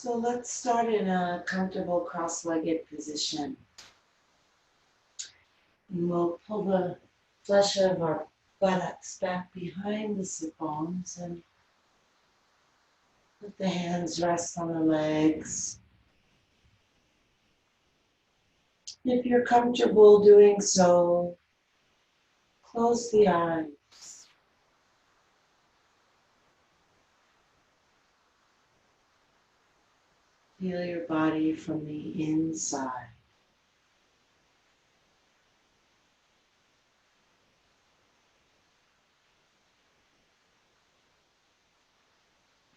So let's start in a comfortable cross-legged position. And we'll pull the flesh of our buttocks back behind the sit bones and let the hands rest on the legs. If you're comfortable doing so, close the eyes. Feel your body from the inside.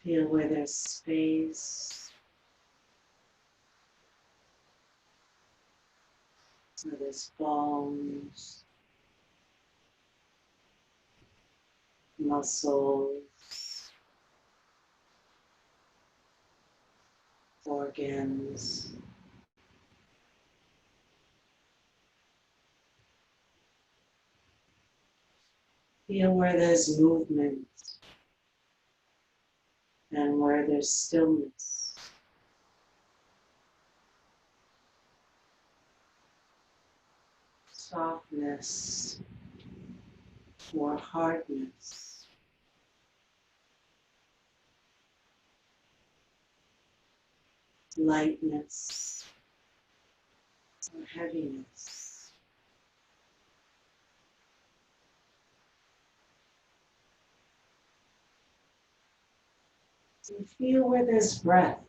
Feel where there's space, where there's bones, muscles, organs. Feel where there's movement and where there's stillness. Softness or hardness. Lightness or heaviness. And feel where there's breath.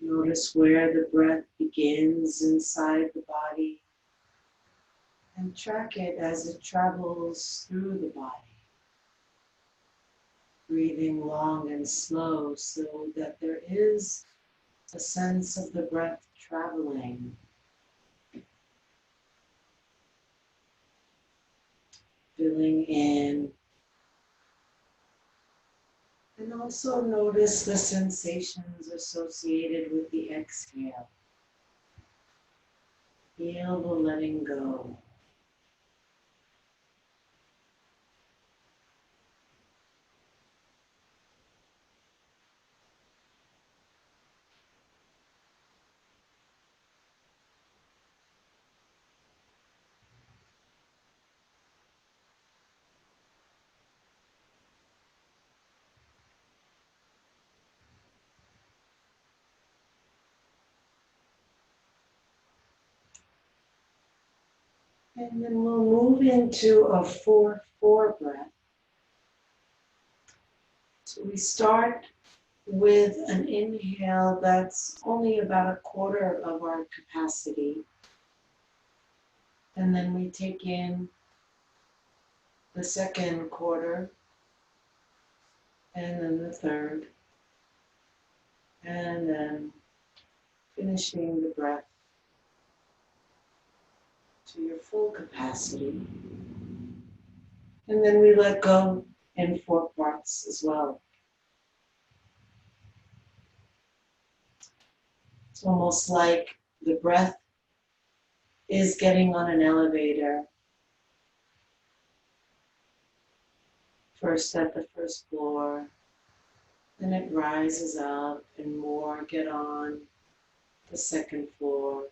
Notice where the breath begins inside the body and track it as it travels through the body. Breathing long and slow so that there is a sense of the breath traveling. Filling in. And also notice the sensations associated with the exhale. Feel the letting go. And then we'll move into a 4-4 breath. So we start with an inhale that's only about a quarter of our capacity. And then we take in the second quarter, and then the third, and then finishing the breath to your full capacity. And then we let go in 4 parts as well. It's almost like the breath is getting on an elevator. First at the first floor, then it rises up and more get on the second floor,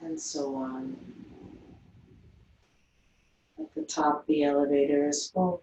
and so on. At the top, the elevator is full.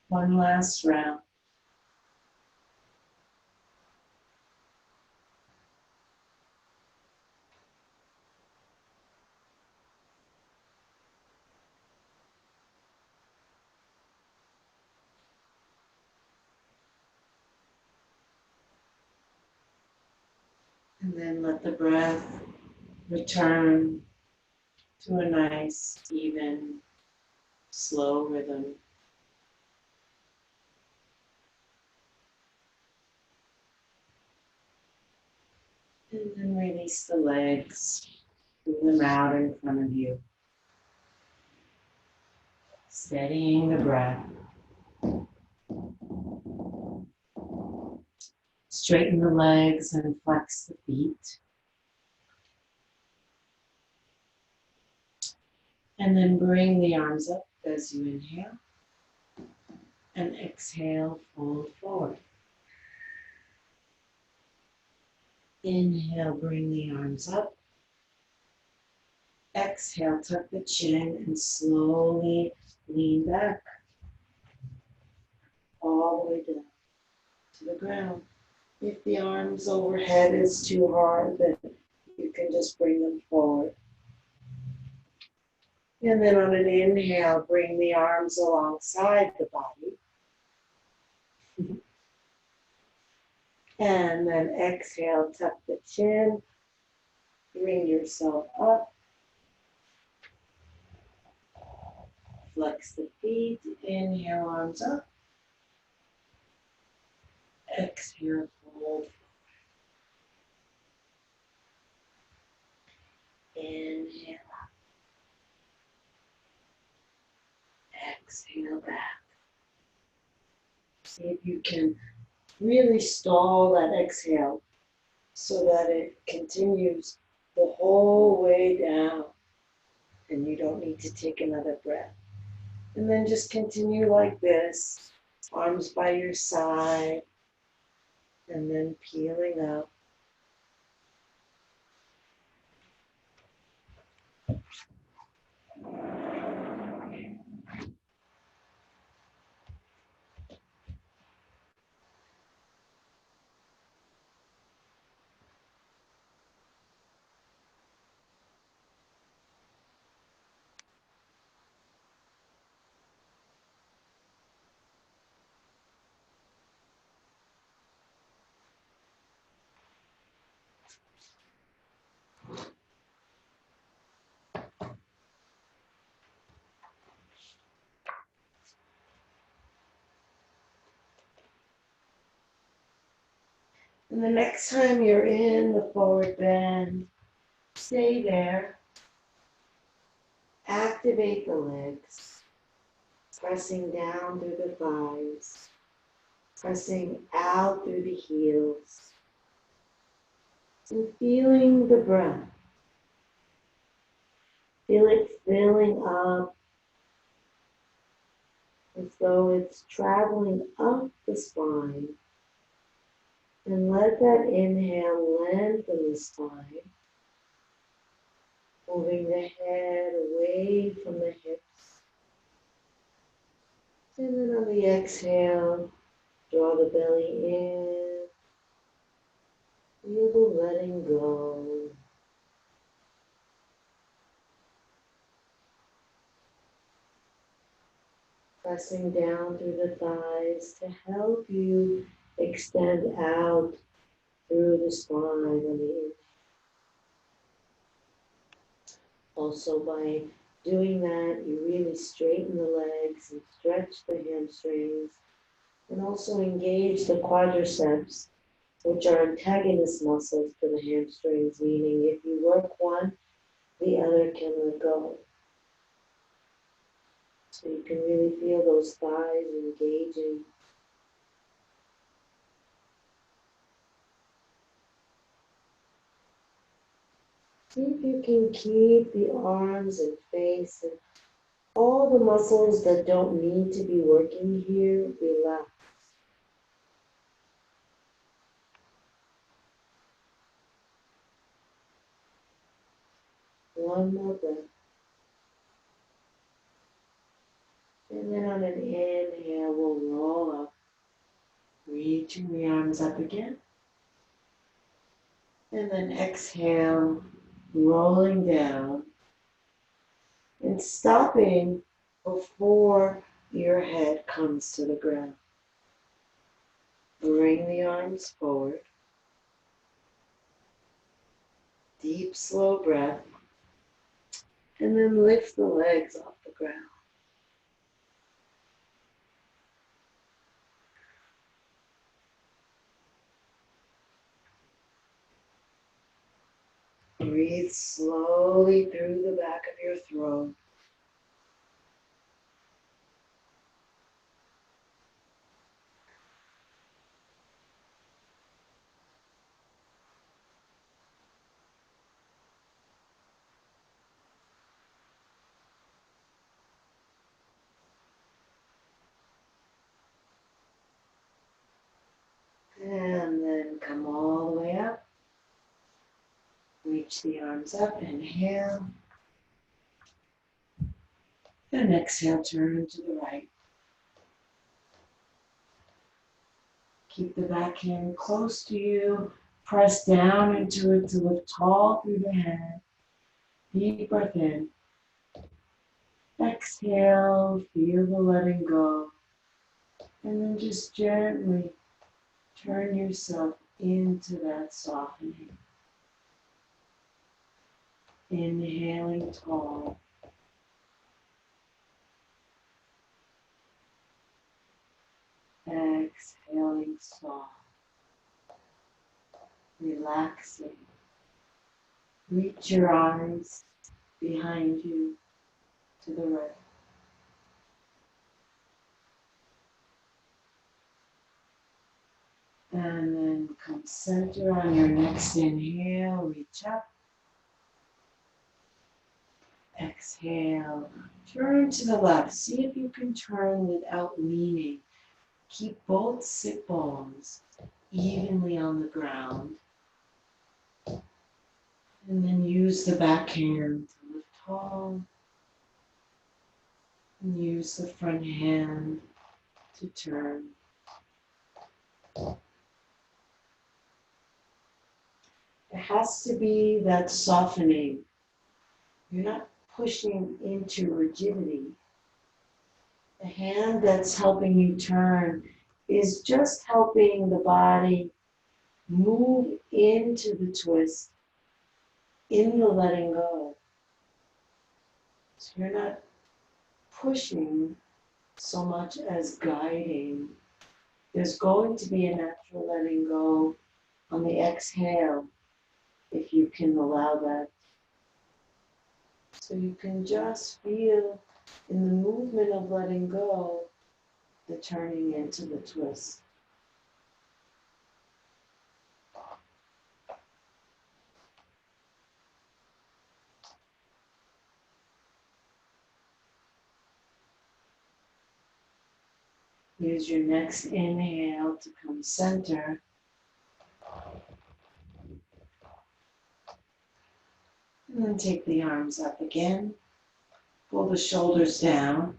One last round. And then let the breath return to a nice, even, slow rhythm. And then release the legs, move them out in front of you. Steadying the breath. Straighten the legs and flex the feet. And then bring the arms up as you inhale. And exhale, fold forward. Inhale, bring the arms up. Exhale, tuck the chin and slowly lean back. All the way down to the ground. If the arms overhead is too hard, then you can just bring them forward. And then on an inhale, bring the arms alongside the body. And then exhale, tuck the chin, bring yourself up. Flex the feet, inhale, arms up. Exhale, fold. Inhale up. Exhale back. See if you can really stall that exhale so that it continues the whole way down and you don't need to take another breath. And then just continue like this, arms by your side, and then peeling up. And the next time you're in the forward bend, stay there. Activate the legs, pressing down through the thighs, pressing out through the heels, and feeling the breath. Feel it filling up as though it's traveling up the spine. And let that inhale lengthen the spine, moving the head away from the hips. And then on the exhale, draw the belly in, feel the letting go. Pressing down through the thighs to help you extend out through the spine on the inhale. Also, by doing that, you really straighten the legs and stretch the hamstrings, and also engage the quadriceps, which are antagonist muscles to the hamstrings, meaning if you work one, the other can let go. So you can really feel those thighs engaging. See if you can keep the arms and face and all the muscles that don't need to be working here, relax. One more breath. And then on an inhale, we'll roll up, reaching the arms up again. And then exhale, rolling down and stopping before your head comes to the ground. Bring the arms forward. deep, slow breath. And then lift the legs off the ground. Breathe slowly through the back of your throat. And then come all the way up. Reach the arms up, inhale. And exhale, turn to the right. Keep the back hand close to you. Press down into it to lift tall through the head. Deep breath in. Exhale, feel the letting go. And then just gently turn yourself into that softening. Inhaling tall. Exhaling soft. Relaxing. Reach your arms behind you to the right. And then come center on your next inhale. Reach up. Exhale. Turn to the left. See if you can turn without leaning. Keep both sit bones evenly on the ground. And then use the back hand to lift tall. And use the front hand to turn. It has to be that softening. You're not pushing into rigidity. The hand that's helping you turn is just helping the body move into the twist, in the letting go. So you're not pushing so much as guiding. There's going to be a natural letting go on the exhale, if you can allow that. So you can just feel in the movement of letting go, the turning into the twist. Use your next inhale to come center. And then take the arms up again. Pull the shoulders down.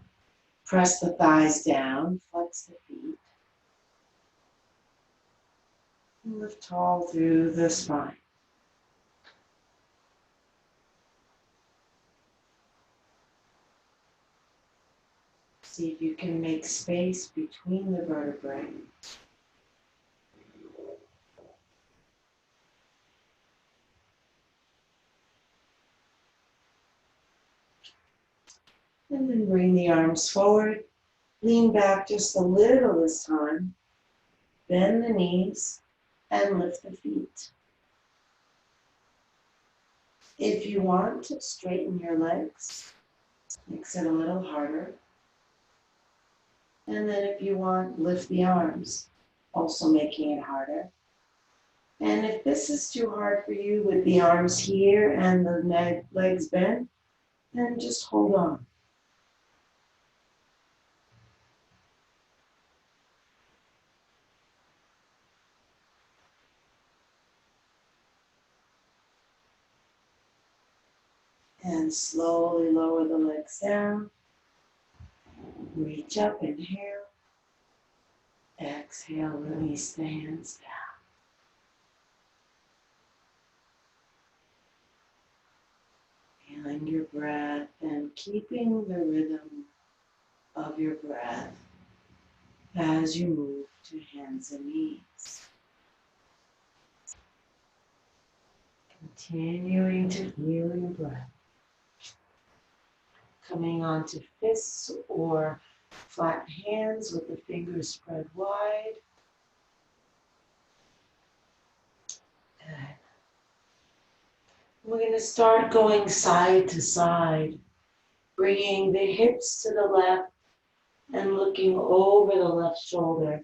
Press the thighs down. Flex the feet. And lift tall through the spine. See if you can make space between the vertebrae. And then bring the arms forward. Lean back just a little this time. Bend the knees and lift the feet. If you want to straighten your legs, makes it a little harder. And then if you want, lift the arms, also making it harder. And if this is too hard for you with the arms here and the legs bent, then just hold on. And slowly lower the legs down. Reach up, inhale. Exhale, release the hands down. Feeling your breath and keeping the rhythm of your breath as you move to hands and knees. Continuing to feel your breath. Coming onto fists or flat hands with the fingers spread wide. Good. We're going to start going side to side, bringing the hips to the left and looking over the left shoulder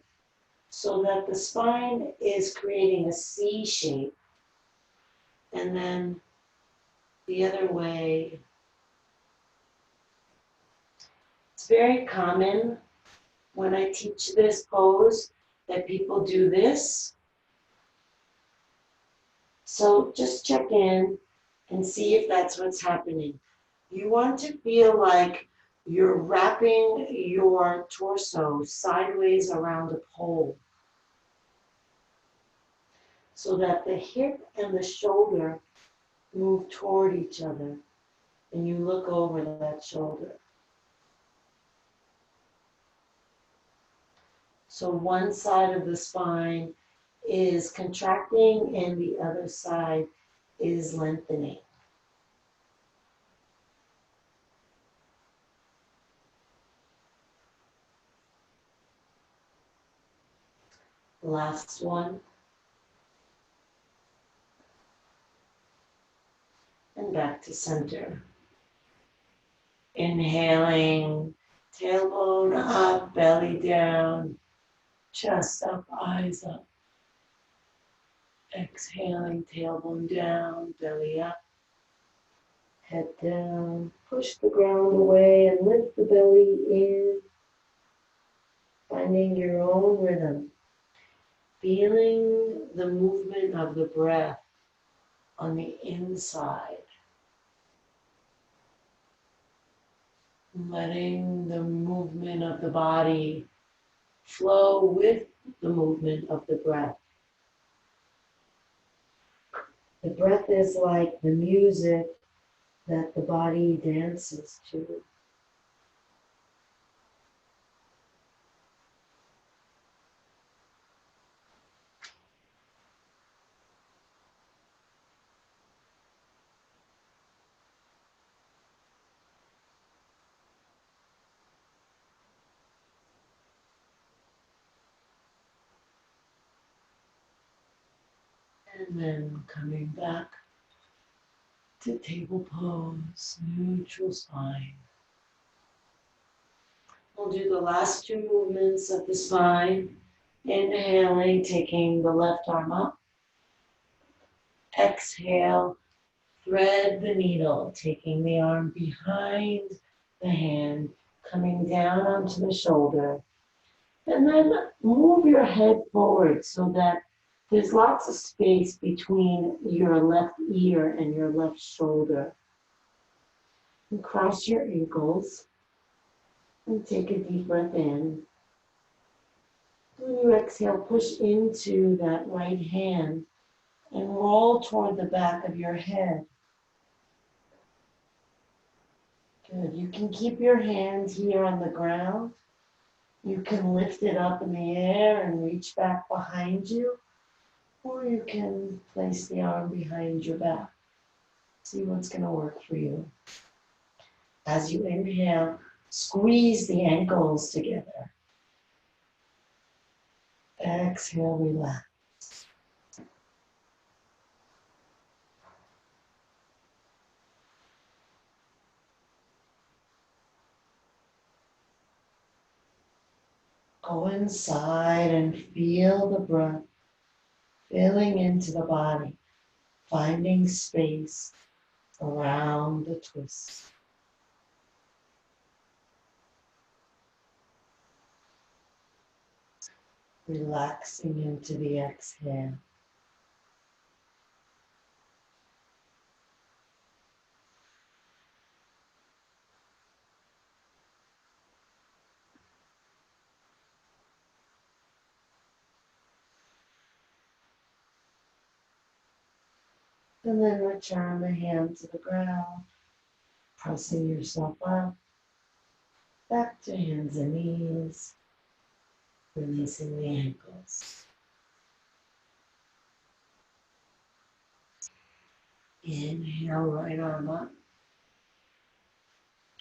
so that the spine is creating a C shape. And then the other way. It's very common when I teach this pose that people do this. So just check in and see if that's what's happening. You want to feel like you're wrapping your torso sideways around a pole so that the hip and the shoulder move toward each other and you look over that shoulder. So one side of the spine is contracting and the other side is lengthening. Last one. And back to center. Inhaling, tailbone up, belly down, chest up, eyes up. Exhaling, tailbone down, belly up, head down. Push the ground away and lift the belly in, finding your own rhythm. Feeling the movement of the breath on the inside. Letting the movement of the body flow with the movement of the breath. The breath is like the music that the body dances to. And then coming back to table pose, neutral spine. We'll do the last two movements of the spine. Inhaling, taking the left arm up. Exhale, thread the needle, taking the arm behind the hand, coming down onto the shoulder. And then move your head forward so that there's lots of space between your left ear and your left shoulder. And cross your ankles and take a deep breath in. When you exhale, push into that right hand and roll toward the back of your head. Good. You can keep your hand here on the ground. You can lift it up in the air and reach back behind you, or you can place the arm behind your back. See what's going to work for you. As you inhale, squeeze the ankles together. Exhale, relax. Go inside and feel the breath filling into the body, finding space around the twist. Relaxing into the exhale. And then return the hand to the ground, pressing yourself up, back to hands and knees, releasing the ankles. Inhale, right arm up.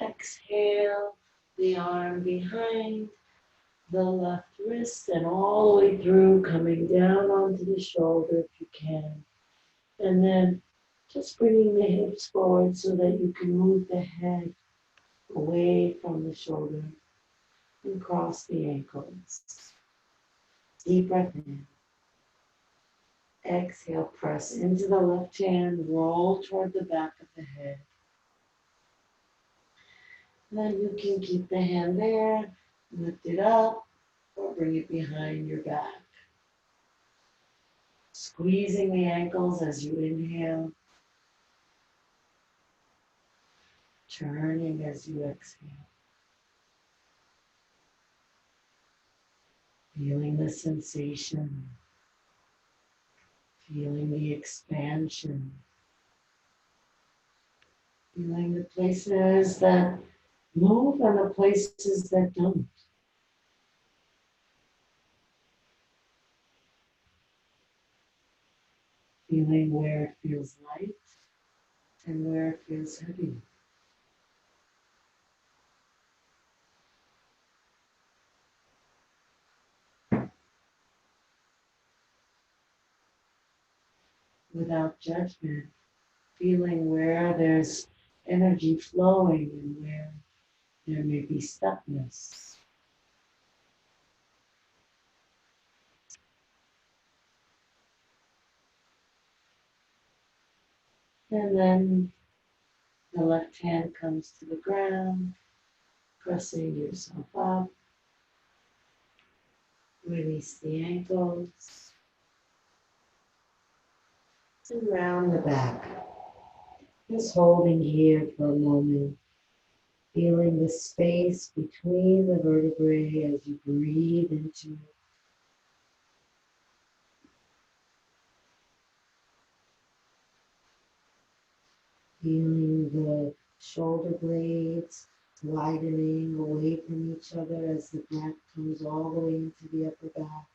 Exhale, the arm behind the left wrist and all the way through, coming down onto the shoulder if you can. And then just bringing the hips forward so that you can move the head away from the shoulder and cross the ankles. Deep breath in. Exhale, press into the left hand, roll toward the back of the head. Then you can keep the hand there, lift it up, or bring it behind your back. Squeezing the ankles as you inhale, turning as you exhale. Feeling the sensation, feeling the expansion, feeling the places that move and the places that don't. Feeling where it feels light and where it feels heavy. Without judgment, feeling where there's energy flowing and where there may be stuckness. And then the left hand comes to the ground, pressing yourself up. Release the ankles and round the back. Just holding here for a moment, feeling the space between the vertebrae as you breathe into it. Feeling the shoulder blades widening away from each other as the breath comes all the way into the upper back.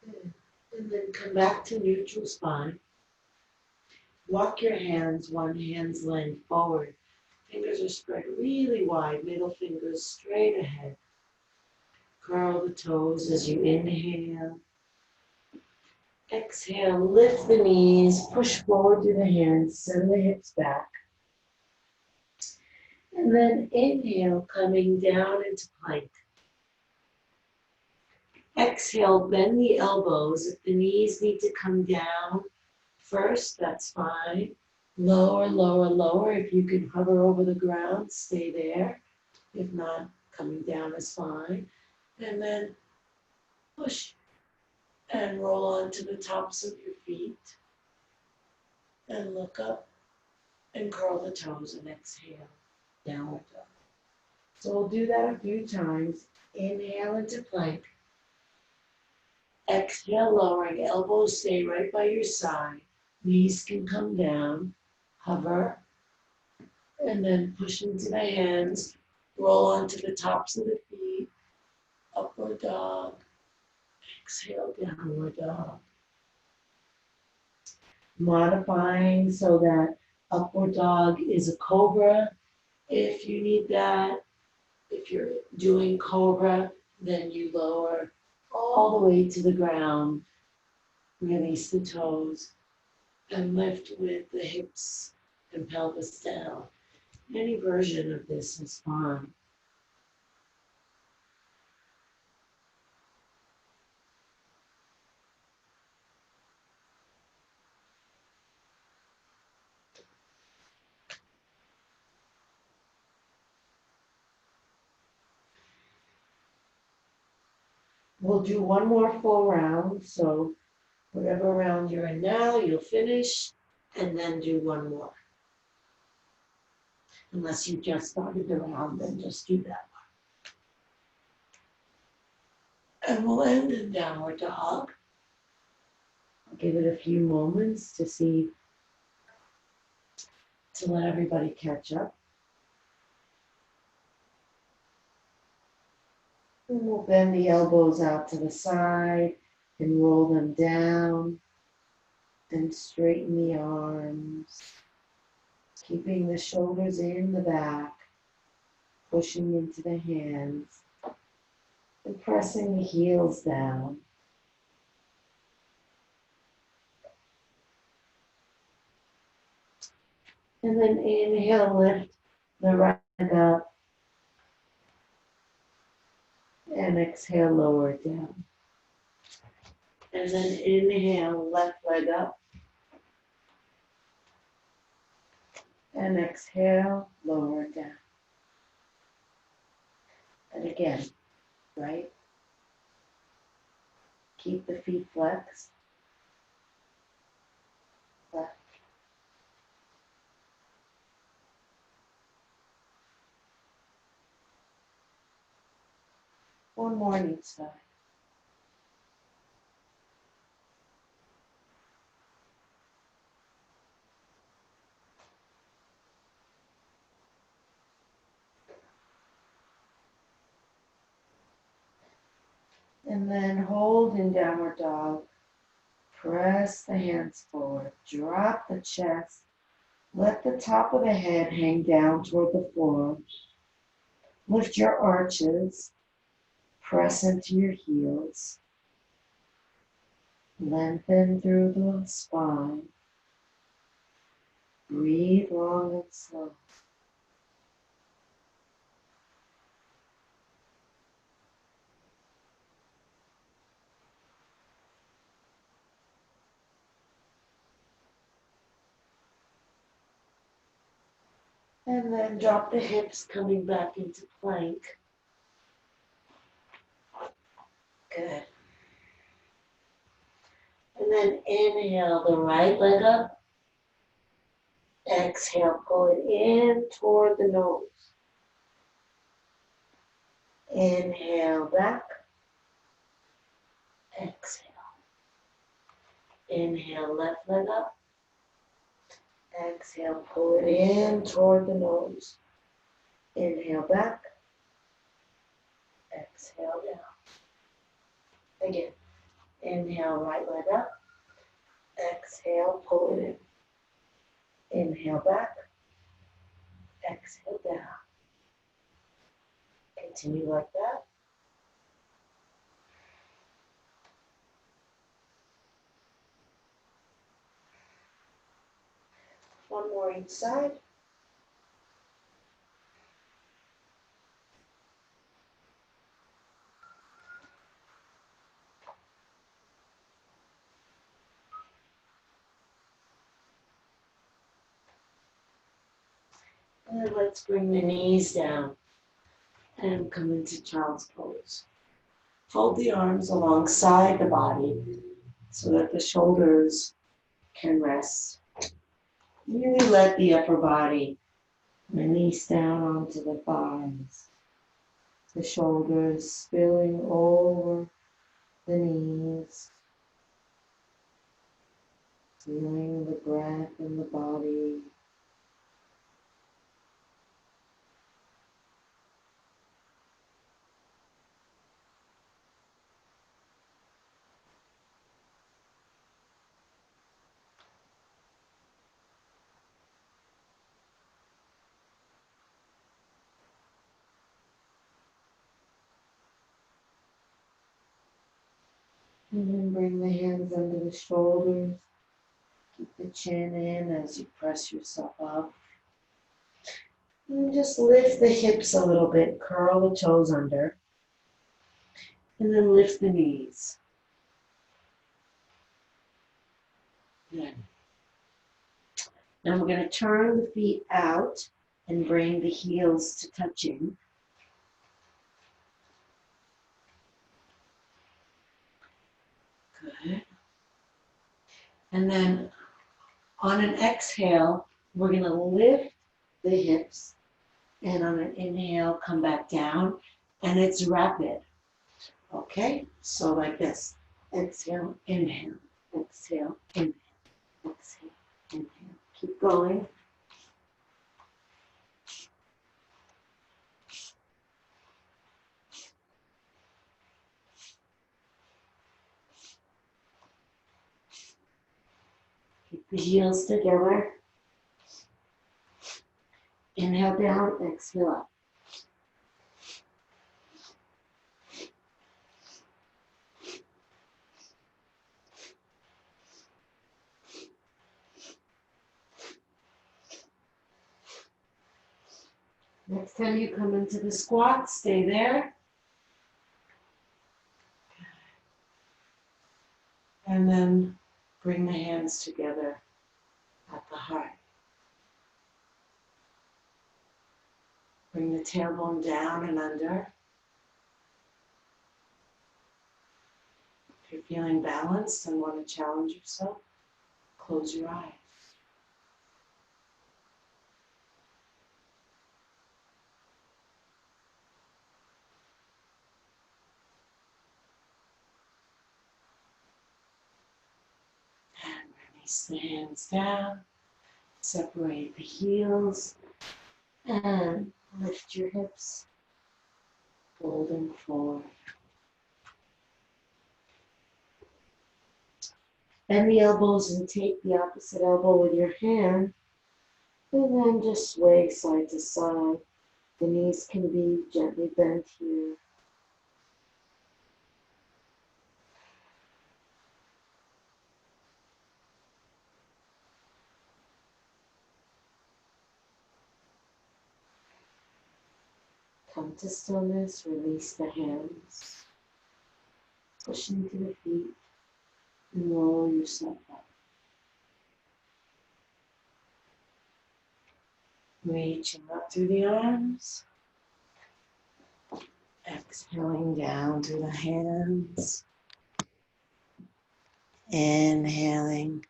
Good. And then come back to neutral spine. Walk your hands, one hand's length forward. Fingers are spread really wide, middle fingers straight ahead. Curl the toes as you inhale. Exhale, lift the knees, push forward through the hands, send the hips back. And then inhale, coming down into plank. Exhale, bend the elbows. If the knees need to come down first, that's fine. Lower, lower, lower. If you can hover over the ground, stay there. If not, coming down is fine. And then push and roll onto the tops of your feet. And look up and curl the toes and exhale. Downward dog. So we'll do that a few times. Inhale into plank. Exhale, lowering. Elbows stay right by your side. Knees can come down. Hover. And then push into the hands. Roll onto the tops of the feet. Upward dog. Exhale, downward dog. Modifying so that upward dog is a cobra if you need that. If you're doing cobra, then you lower all the way to the ground. Release the toes and lift with the hips and pelvis down. Any version of this is fine. We'll do one more full round. So whatever round you're in now, you'll finish and then do one more. Unless you just started the round, then just do that one. And we'll end in downward dog. I'll give it a few moments to let everybody catch up. And we'll bend the elbows out to the side and roll them down and straighten the arms, keeping the shoulders in the back, pushing into the hands and pressing the heels down. And then inhale, lift the right leg up, and exhale, lower it down. And then inhale, left leg up, and exhale, lower it down. And again, right? Keep the feet flexed. Left. One more on each side. And then hold in downward dog. Press the hands forward. Drop the chest. Let the top of the head hang down toward the floor. Lift your arches. Press into your heels. Lengthen through the spine. Breathe long and slow. And then drop the hips, coming back into plank. Good. And then inhale the right leg up. Exhale, pull it in toward the nose. Inhale back. Exhale. Inhale, left leg up. Exhale, pull it in toward the nose. Inhale back. Exhale down. Again. Inhale, right leg up. Exhale, pull it in. Inhale back. Exhale down. Continue like that. One more each side. And then let's bring the knees down and come into child's pose. Fold the arms alongside the body so that the shoulders can rest. Really let the upper body release down onto the thighs. The shoulders spilling over the knees. Feeling the breath in the body. And then bring the hands under the shoulders. Keep the chin in as you press yourself up. And just lift the hips a little bit, curl the toes under. And then lift the knees. Good. Now we're going to turn the feet out and bring the heels to touching. Good. And then on an exhale, we're going to lift the hips. And on an inhale, come back down. And it's rapid. Okay? So like this. Exhale, inhale. Exhale, inhale. Exhale, inhale. Keep going. the heels together. Inhale down, exhale up. Next time you come into the squat, stay there. And then bring the hands together at the heart. Bring the tailbone down and under. If you're feeling balanced and want to challenge yourself, close your eyes. And release the hands down. Separate the heels. And lift your hips. Folding forward. Bend the elbows and take the opposite elbow with your hand. And then just sway side to side. The knees can be gently bent here. Come to stillness, release the hands. Push into the feet and roll yourself up. Reaching up through the arms. Exhaling down through the hands. Inhaling,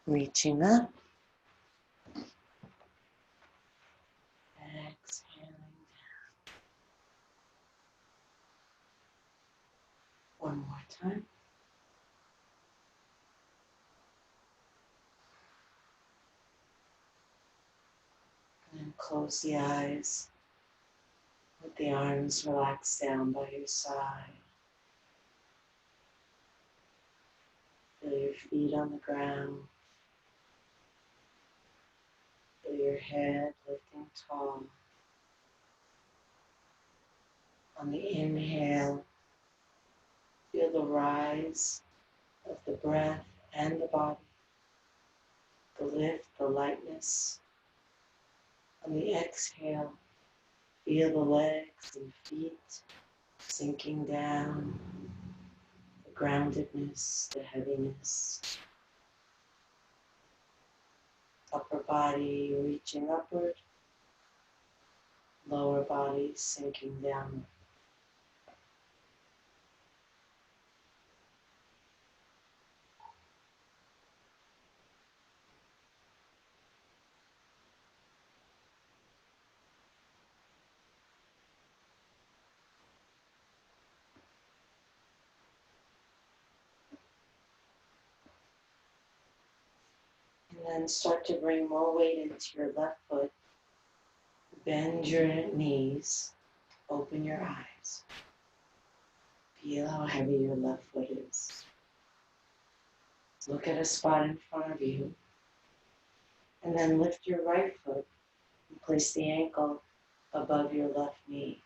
reaching up. Exhaling down. One more time. And close the eyes. Let the arms relax down by your side. Feel your feet on the ground. Feel your head lifting tall. On the inhale, feel the rise of the breath and the body. The lift, the lightness. On the exhale, feel the legs and feet sinking down. The groundedness, the heaviness. Upper body reaching upward. Lower body sinking down. And then start to bring more weight into your left foot. Bend your knees. Open your eyes. Feel how heavy your left foot is. Look at a spot in front of you. And then lift your right foot and place the ankle above your left knee.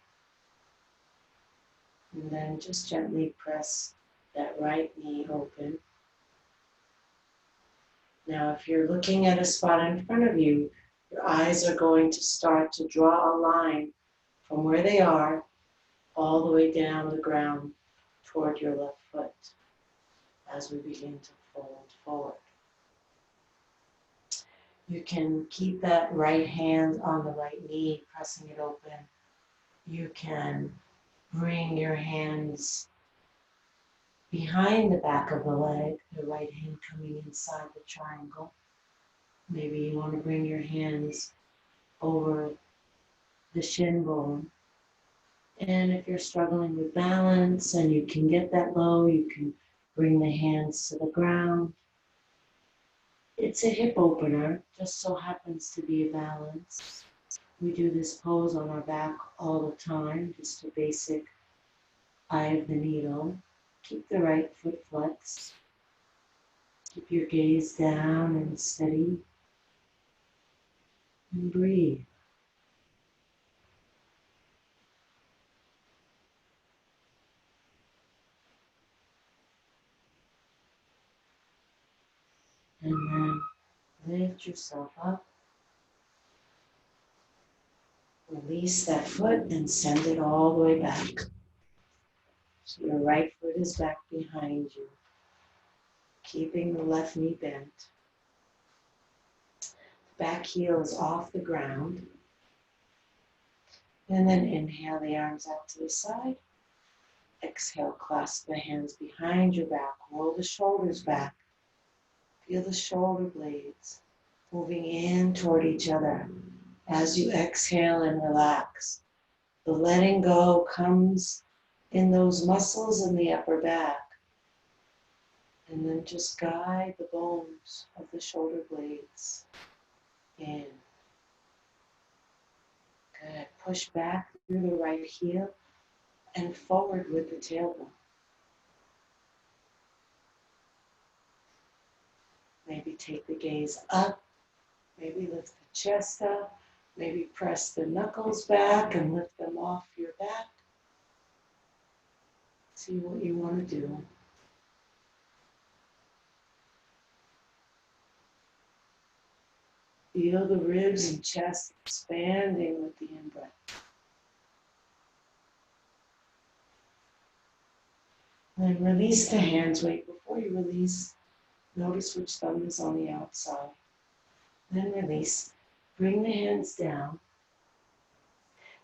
And then just gently press that right knee open. Now, if you're looking at a spot in front of you, your eyes are going to start to draw a line from where they are all the way down the ground toward your left foot as we begin to fold forward. You can keep that right hand on the right knee, pressing it open. You can bring your hands behind the back of the leg, the right hand coming inside the triangle. Maybe you want to bring your hands over the shin bone. And if you're struggling with balance and you can get that low, you can bring the hands to the ground. It's a hip opener, just so happens to be a balance. We do this pose on our back all the time, just a basic eye of the needle. Keep the right foot flexed. Keep your gaze down and steady and breathe. And then lift yourself up. Release that foot and send it all the way back. So your right foot is back behind you, keeping the left knee bent. Back heel is off the ground. And then inhale the arms out to the side. Exhale, clasp the hands behind your back. Roll the shoulders back. Feel the shoulder blades moving in toward each other as you exhale and relax. The letting go comes in those muscles in the upper back. And then just guide the bones of the shoulder blades in. Good. Push back through the right heel and forward with the tailbone. Maybe take the gaze up. Maybe lift the chest up. Maybe press the knuckles back and lift them off your back. See what you want to do. Feel the ribs and chest expanding with the in-breath. And then release the hands. Wait, before you release, notice which thumb is on the outside. Then release. Bring the hands down.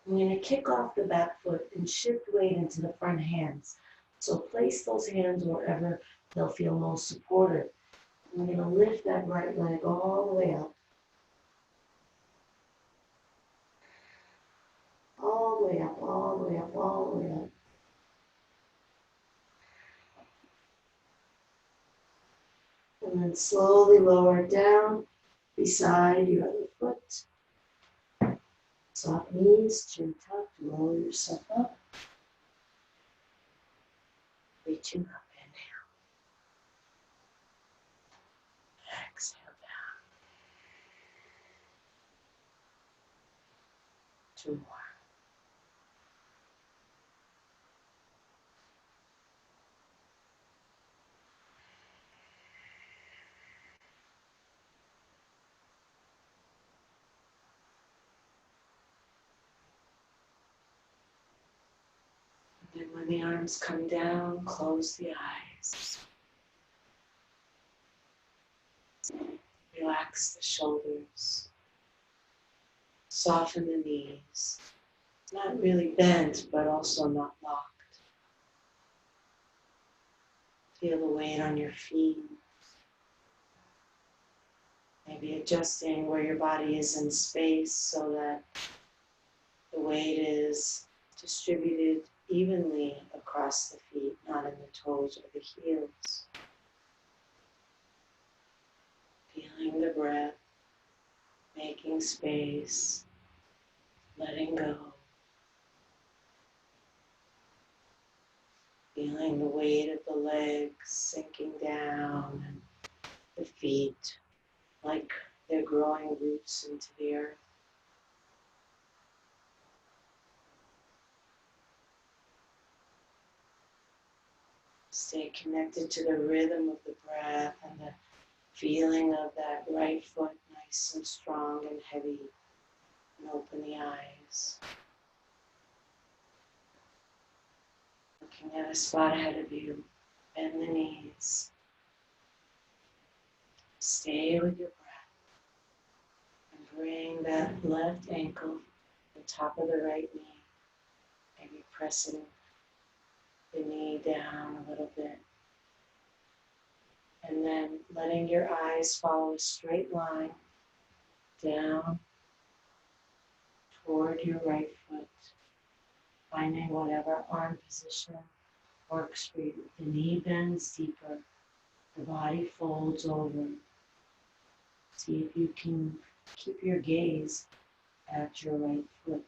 I'm going to kick off the back foot and shift weight into the front hands. So place those hands wherever they'll feel most supported. I'm going to lift that right leg all the way up. All the way up, all the way up, all the way up. And then slowly lower it down beside your other foot. Soft knees, chin tucked, roll yourself up. Reaching up, inhale. Exhale down. 2 more. And then when the arms come down, close the eyes. Relax the shoulders. Soften the knees. Not really bent, but also not locked. Feel the weight on your feet. Maybe adjusting where your body is in space so that the weight is distributed evenly across the feet, not in the toes or the heels. Feeling the breath, making space, letting go. Feeling the weight of the legs sinking down and the feet like they're growing roots into the earth. Stay connected to the rhythm of the breath and the feeling of that right foot nice and strong and heavy. And open the eyes. Looking at a spot ahead of you. Bend the knees. Stay with your breath. And bring that left ankle to the top of the right knee. Maybe pressing the knee down a little bit. And then letting your eyes follow a straight line down toward your right foot. Finding whatever arm position works for you. The knee bends deeper. The body folds over. See if you can keep your gaze at your right foot.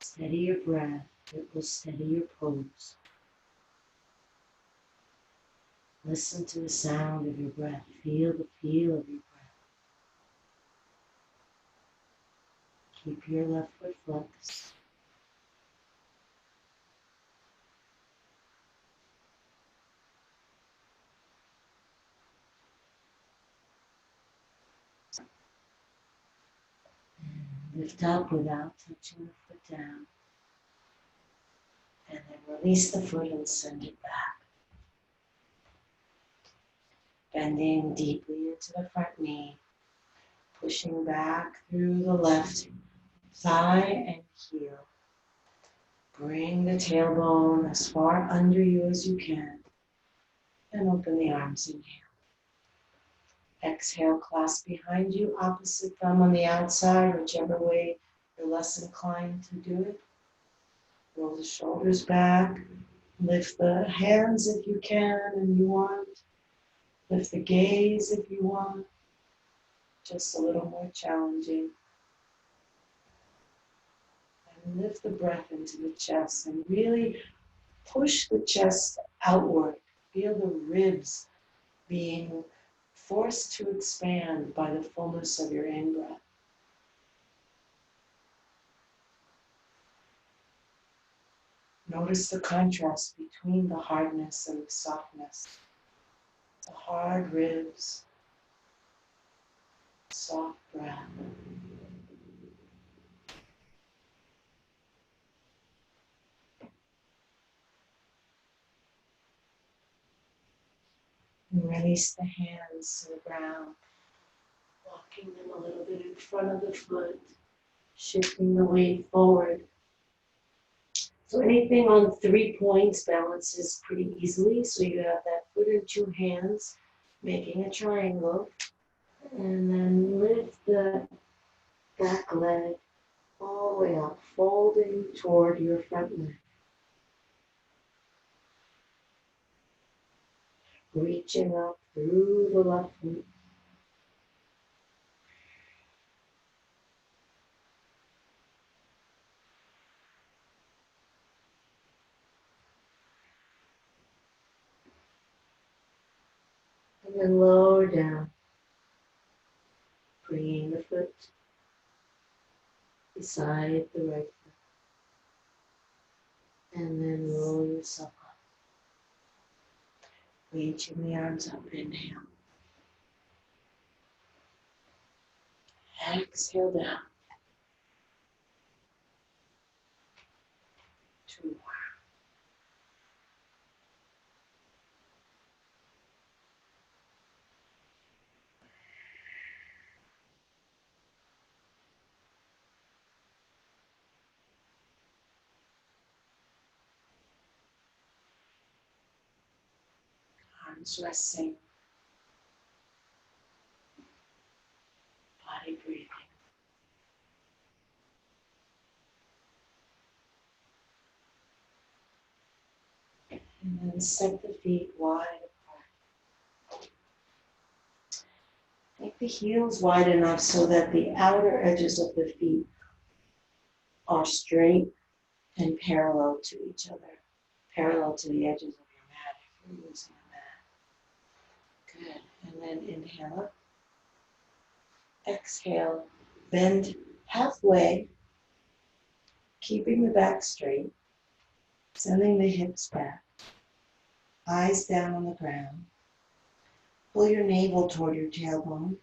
Steady your breath. It will steady your pose. Listen to the sound of your breath. Feel the feel of your breath. Keep your left foot flexed. Lift up without touching the foot down. And then release the foot and send it back. Bending deeply into the front knee. Pushing back through the left thigh and heel. Bring the tailbone as far under you as you can. And open the arms, inhale. Exhale, clasp behind you, opposite thumb on the outside, whichever way you're less inclined to do it. Roll the shoulders back. Lift the hands if you can and you want. Lift the gaze if you want. Just a little more challenging. And lift the breath into the chest and really push the chest outward. Feel the ribs being forced to expand by the fullness of your in-breath. Notice the contrast between the hardness and the softness. The hard ribs, soft breath. And release the hands to the ground, walking them a little bit in front of the foot, shifting the weight forward. So anything on 3 points balances pretty easily. So you have that foot in 2 hands, making a triangle. And then lift the back leg all the way up, folding toward your front leg. Reaching up through the left foot. And then lower down, bringing the foot beside the right foot. And then roll yourself up. Reaching the arms up, inhale. Exhale down. 2 more. Arms resting, body breathing. And then set the feet wide apart. Make the heels wide enough so that the outer edges of the feet are straight and parallel to each other, parallel to the edges of your mat if you're using a mat. Good. And then inhale up. Exhale. Bend halfway, keeping the back straight, sending the hips back, eyes down on the ground. Pull your navel toward your tailbone.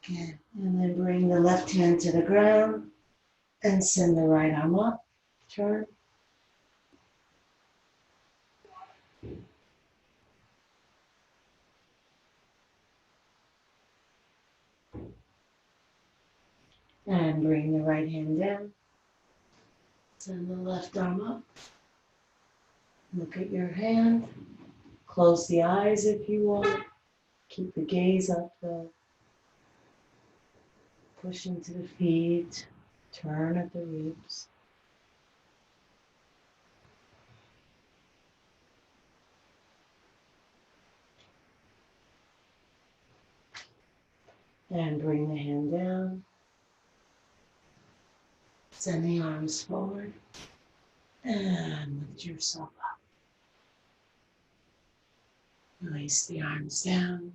Good. And then bring the left hand to the ground and send the right arm up. Turn. And bring the right hand down. Send the left arm up. Look at your hand. Close the eyes if you want. Keep the gaze up though. Push into the feet. Turn at the ribs. And bring the hand down. Send the arms forward. And lift yourself up. Release the arms down.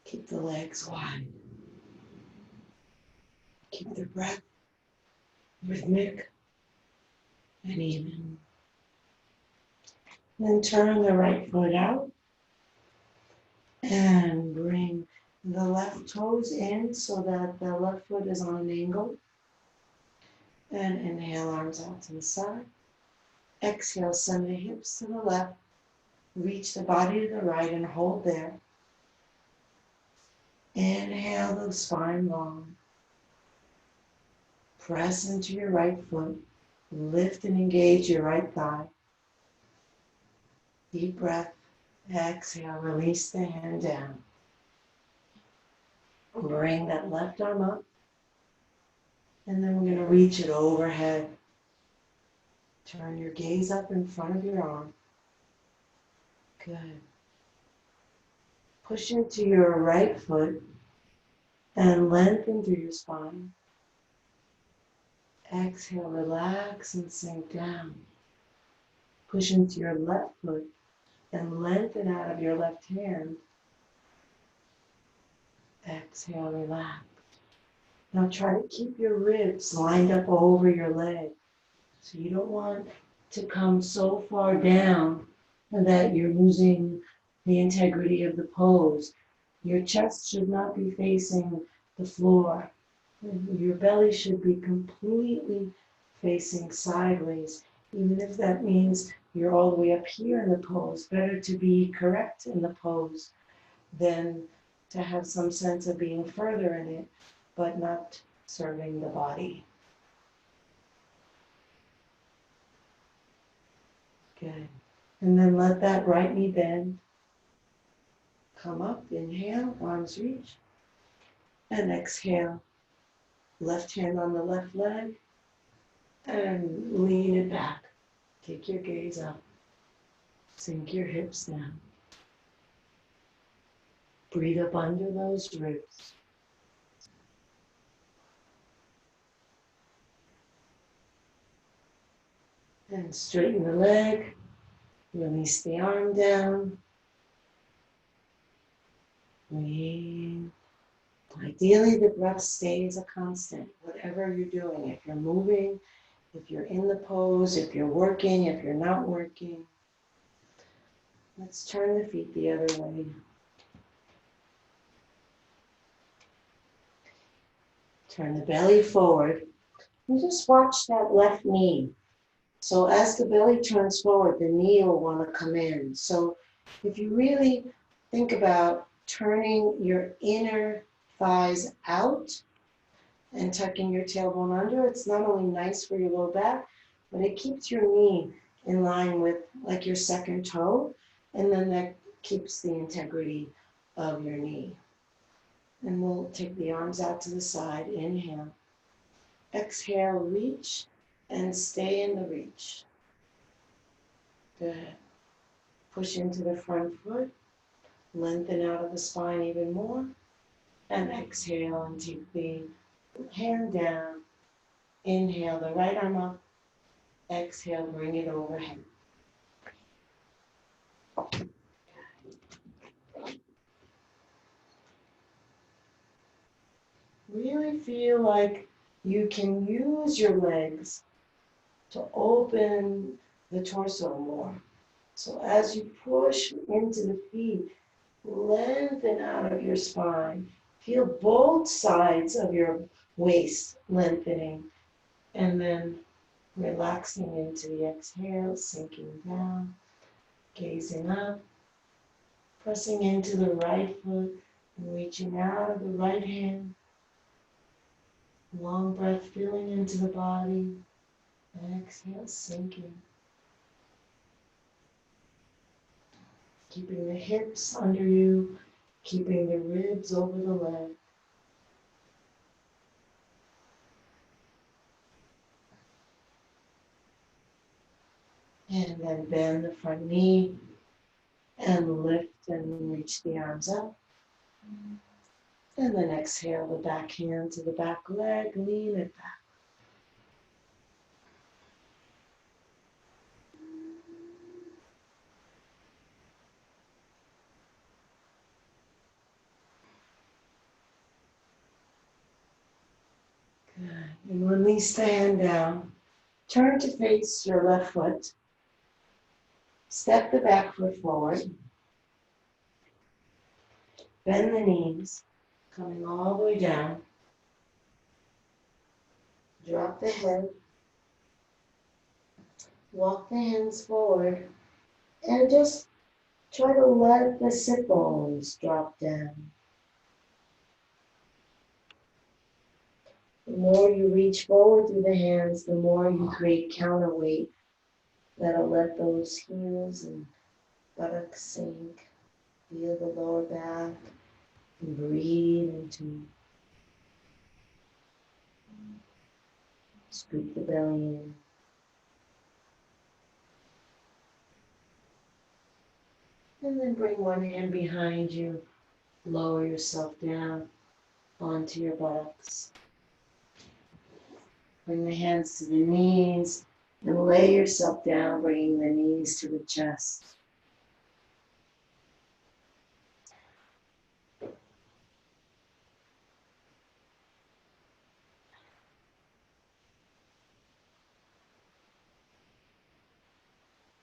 Keep the legs wide. Keep the breath rhythmic and even. Then turn the right foot out and bring the left toes in so that the left foot is on an angle. And inhale, arms out to the side. Exhale, send the hips to the left. Reach the body to the right and hold there. Inhale the spine long. Press into your right foot. Lift and engage your right thigh. Deep breath. Exhale, release the hand down. Bring that left arm up. And then we're going to reach it overhead. Turn your gaze up in front of your arm. Good. Push into your right foot and lengthen through your spine. Exhale, relax and sink down. Push into your left foot and lengthen out of your left hand. Exhale, relax. Now try to keep your ribs lined up over your leg. So you don't want to come so far down that you're losing the integrity of the pose. Your chest should not be facing the floor. Your belly should be completely facing sideways, even if that means you're all the way up here in the pose. Better to be correct in the pose than to have some sense of being further in it, but not serving the body. Good. And then let that right knee bend. Come up, inhale, arms reach. And exhale, left hand on the left leg. And lean it back. Take your gaze up. Sink your hips down. Breathe up under those ribs. And straighten the leg. Release the arm down. Breathe. Ideally, the breath stays a constant, whatever you're doing. If you're moving, if you're in the pose, if you're working, if you're not working. Let's turn the feet the other way. Turn the belly forward. And just watch that left knee. So as the belly turns forward, the knee will want to come in. So if you really think about turning your inner thighs out and tucking your tailbone under, it's not only nice for your low back, but it keeps your knee in line with like your second toe, and then that keeps the integrity of your knee. And we'll take the arms out to the side. Inhale. Exhale, reach, and stay in the reach. Good. Push into the front foot. Lengthen out of the spine even more. And exhale and take the hand down. Inhale, the right arm up. Exhale, bring it overhead. Really feel like you can use your legs to open the torso more. So as you push into the feet, lengthen out of your spine. Feel both sides of your waist lengthening. And then relaxing into the exhale, sinking down, gazing up, pressing into the right foot, and reaching out of the right hand. Long breath, feeling into the body. Exhale, sinking. Keeping the hips under you, keeping the ribs over the leg. And then bend the front knee and lift and reach the arms up. And then exhale the back hand to the back leg, lean it back. Good. And release the hand down. Turn to face your left foot. Step the back foot forward. Bend the knees, coming all the way down. Drop the head. Walk the hands forward. And just try to let the sit bones drop down. The more you reach forward through the hands, the more you create counterweight. That'll let those heels and buttocks sink. Feel the lower back and breathe into. Scoop the belly in. And then bring one hand behind you. Lower yourself down onto your buttocks. Bring the hands to the knees and lay yourself down, bringing the knees to the chest.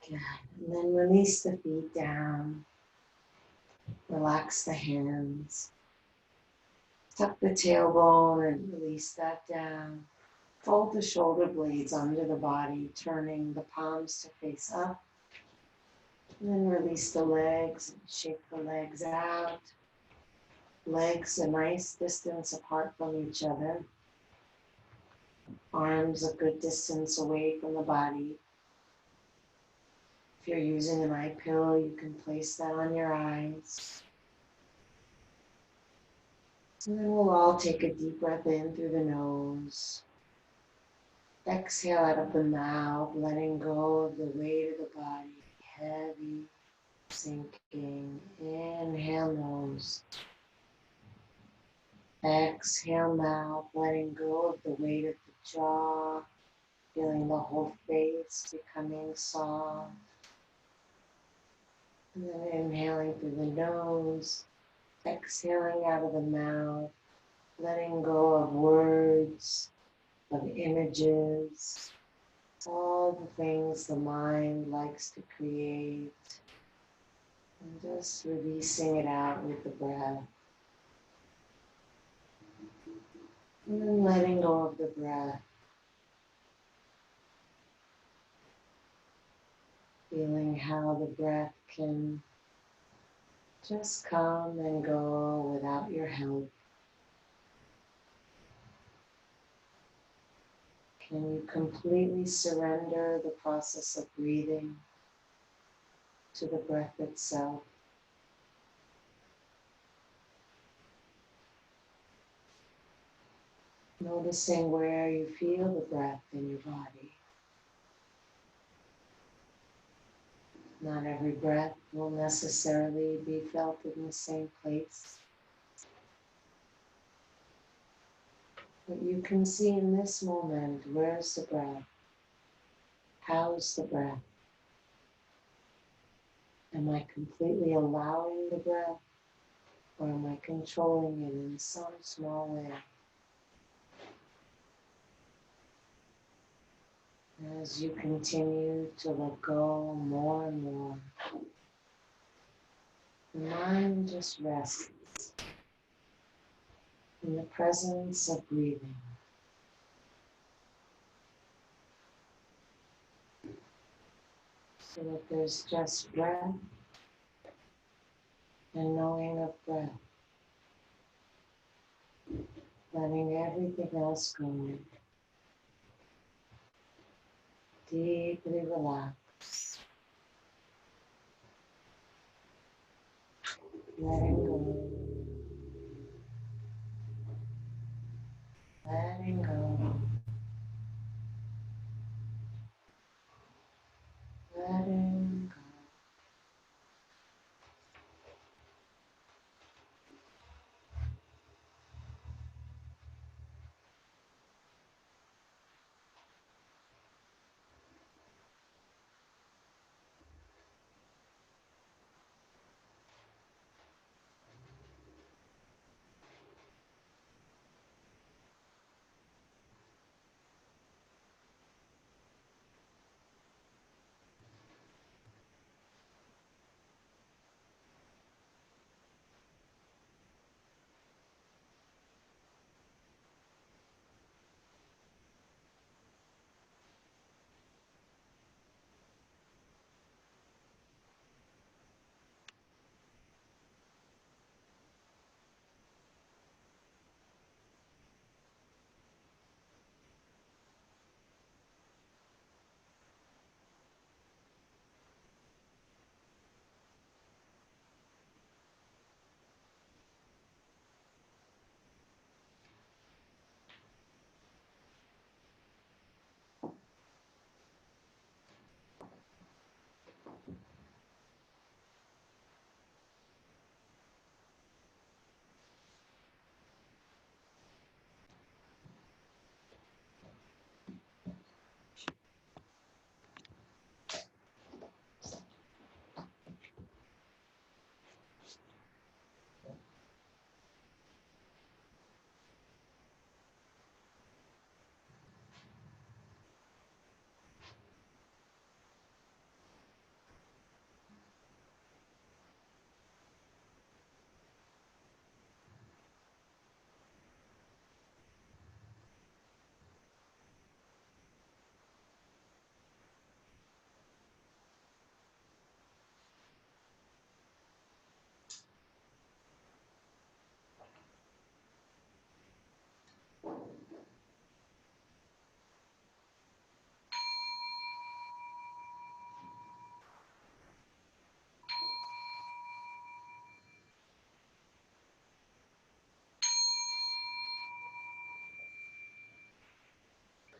Good. And then release the feet down. Relax the hands. Tuck the tailbone and release that down. Fold the shoulder blades under the body, turning the palms to face up. And then release the legs and shake the legs out. Legs a nice distance apart from each other. Arms a good distance away from the body. If you're using an eye pillow, you can place that on your eyes. And then we'll all take a deep breath in through the nose. Exhale out of the mouth, letting go of the weight of the body. Heavy, sinking. Inhale, nose. Exhale, mouth, letting go of the weight of the jaw. Feeling the whole face becoming soft. And then inhaling through the nose. Exhaling out of the mouth. Letting go of words, of images, all the things the mind likes to create, and just releasing it out with the breath. And then letting go of the breath, feeling how the breath can just come and go without your help. Can you completely surrender the process of breathing to the breath itself? Noticing where you feel the breath in your body. Not every breath will necessarily be felt in the same place. But you can see in this moment, where's the breath? How's the breath? Am I completely allowing the breath, or am I controlling it in some small way? As you continue to let go more and more, the mind just rests in the presence of breathing. So that there's just breath and knowing of breath. Letting everything else go. Deeply relax. Letting go. Letting go. Letting go.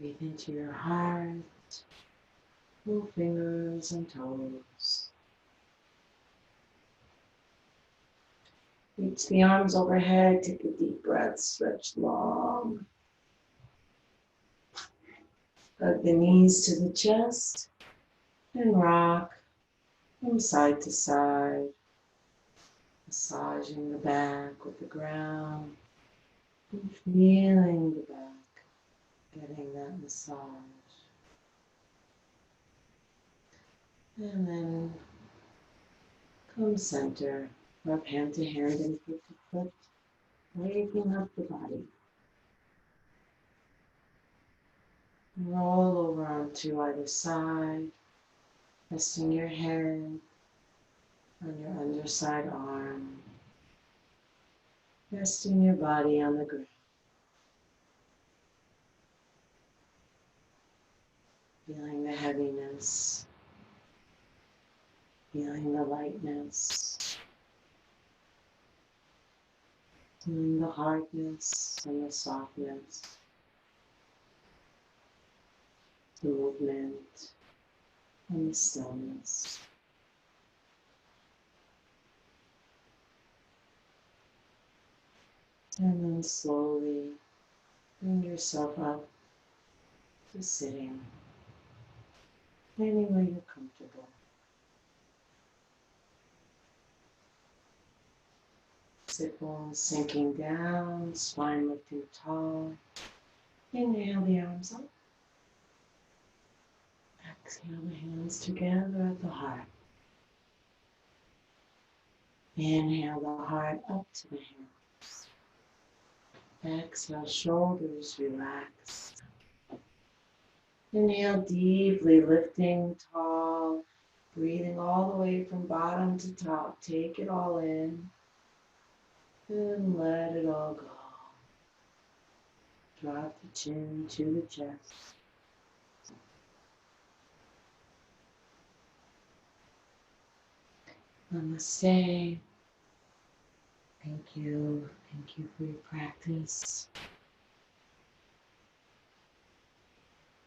Breathe into your heart. Move fingers and toes. Reach the arms overhead. Take a deep breath. Stretch long. Hug the knees to the chest and rock from side to side. Massaging the back with the ground and feeling the back, getting that massage. And then come center, rub hand to hand and foot to foot, waking up the body. Roll over onto either side, resting your head on your underside arm, resting your body on the ground. Feeling the heaviness, feeling the lightness, feeling the hardness and the softness, the movement and the stillness. And then slowly bring yourself up to sitting, anywhere you're comfortable. Sit bones sinking down, spine lifting tall. Inhale the arms up. Exhale the hands together at the heart. Inhale the heart up to the hands. Exhale, shoulders relax. Inhale deeply, lifting tall, breathing all the way from bottom to top. Take it all in and let it all go. Drop the chin to the chest. Namaste. Thank you. Thank you for your practice.